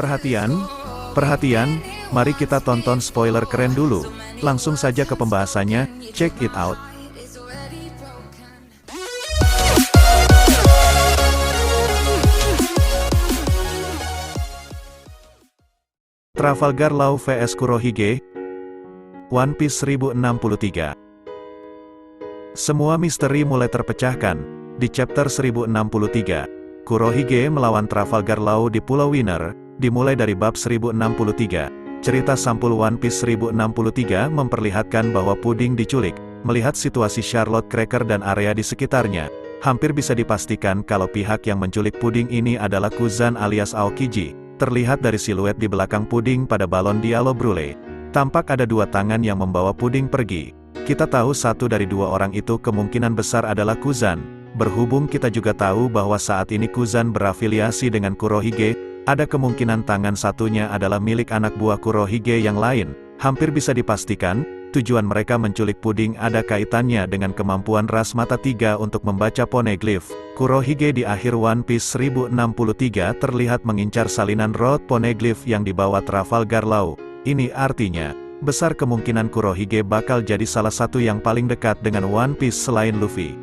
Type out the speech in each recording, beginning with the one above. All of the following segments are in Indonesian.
Perhatian, mari kita tonton spoiler keren dulu. Langsung saja ke pembahasannya, check it out. Trafalgar Law vs Kurohige, One Piece 1063. Semua misteri mulai terpecahkan. Di chapter 1063, Kurohige melawan Trafalgar Law di Pulau Winner, dimulai dari bab 1063. Cerita sampul One Piece 1063 memperlihatkan bahwa Puding diculik. Melihat situasi Charlotte Cracker dan area di sekitarnya, hampir bisa dipastikan kalau pihak yang menculik Puding ini adalah Kuzan alias Aokiji. Terlihat dari siluet di belakang Puding pada balon Diallo Brule. Tampak ada dua tangan yang membawa Puding pergi. Kita tahu satu dari dua orang itu kemungkinan besar adalah Kuzan. Berhubung kita juga tahu bahwa saat ini Kuzan berafiliasi dengan Kurohige, ada kemungkinan tangan satunya adalah milik anak buah Kurohige yang lain. Hampir bisa dipastikan, tujuan mereka menculik Puding ada kaitannya dengan kemampuan ras mata tiga untuk membaca poneglyph. Kurohige di akhir One Piece 1063 terlihat mengincar salinan road poneglyph yang dibawa Trafalgar Law. Ini artinya, besar kemungkinan Kurohige bakal jadi salah satu yang paling dekat dengan One Piece selain Luffy.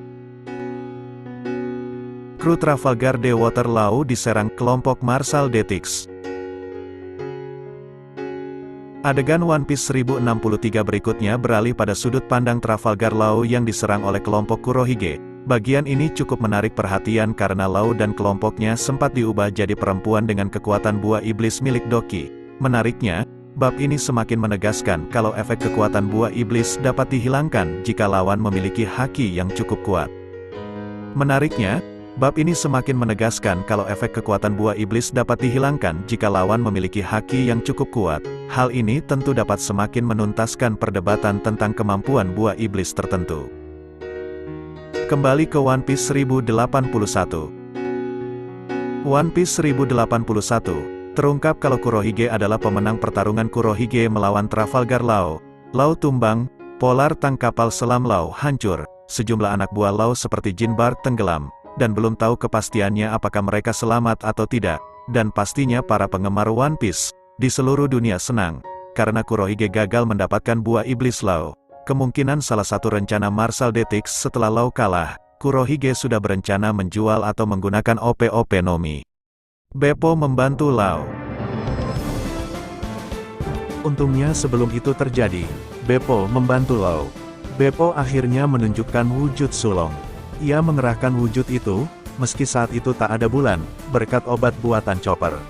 Kru Trafalgar de Water Law diserang kelompok Marshal Detix. Adegan One Piece 1063 berikutnya beralih pada sudut pandang Trafalgar Law yang diserang oleh kelompok Kurohige. Bagian ini cukup menarik perhatian karena Law dan kelompoknya sempat diubah jadi perempuan dengan kekuatan buah iblis milik Doki. Menariknya, bab ini semakin menegaskan kalau efek kekuatan buah iblis dapat dihilangkan jika lawan memiliki haki yang cukup kuat. Menariknya, bab ini semakin menegaskan kalau efek kekuatan buah iblis dapat dihilangkan jika lawan memiliki haki yang cukup kuat. Hal ini tentu dapat semakin menuntaskan perdebatan tentang kemampuan buah iblis tertentu. Kembali ke One Piece 1081. One Piece 1081, terungkap kalau Kurohige adalah pemenang pertarungan Kurohige melawan Trafalgar Law. Law tumbang, polar tank kapal selam Law hancur, sejumlah anak buah Law seperti Jinbard tenggelam, dan belum tahu kepastiannya apakah mereka selamat atau tidak. Dan pastinya para penggemar One Piece di seluruh dunia senang, karena Kurohige gagal mendapatkan buah iblis Law. Kemungkinan salah satu rencana Marshal Detix setelah Law kalah, Kurohige sudah berencana menjual atau menggunakan OP-OP Nomi. Beppo membantu Law. Untungnya sebelum itu terjadi, Beppo membantu Law. Beppo akhirnya menunjukkan wujud sulong. Ia mengerahkan wujud itu, meski saat itu tak ada bulan, berkat obat buatan Chopper.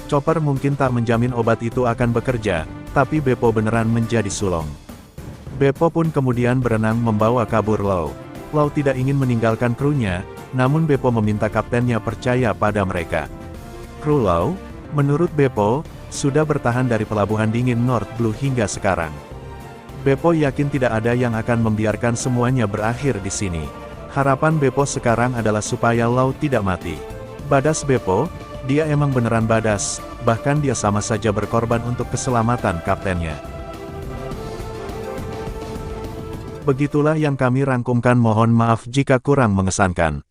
Chopper mungkin tak menjamin obat itu akan bekerja, tapi Beppo beneran menjadi sulong. Beppo pun kemudian berenang membawa kabur Law. Law tidak ingin meninggalkan krunya, namun Beppo meminta kaptennya percaya pada mereka. Kru Law, menurut Beppo, sudah bertahan dari pelabuhan dingin North Blue hingga sekarang. Beppo yakin tidak ada yang akan membiarkan semuanya berakhir di sini. Harapan Beppo sekarang adalah supaya Law tidak mati. Badas Beppo, dia emang beneran badas, bahkan dia sama saja berkorban untuk keselamatan kaptennya. Begitulah yang kami rangkumkan, mohon maaf jika kurang mengesankan.